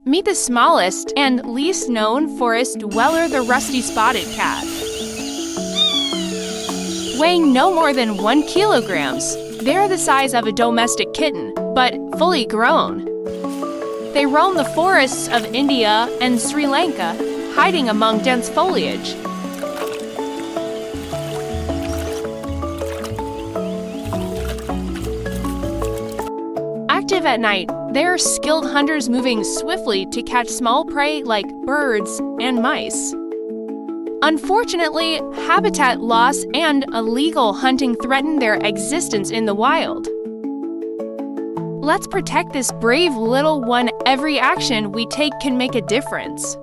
Meet the smallest and least known forest dweller, the rusty-spotted cat. Weighing no more than 1 kilogram, they are the size of a domestic kitten, but fully grown. They roam the forests of India and Sri Lanka, hiding among dense foliage. Active at night, they are skilled hunters moving swiftly to catch small prey like birds and mice. Unfortunately, habitat loss and illegal hunting threaten their existence in the wild. Let's protect this brave little one. Every action we take can make a difference.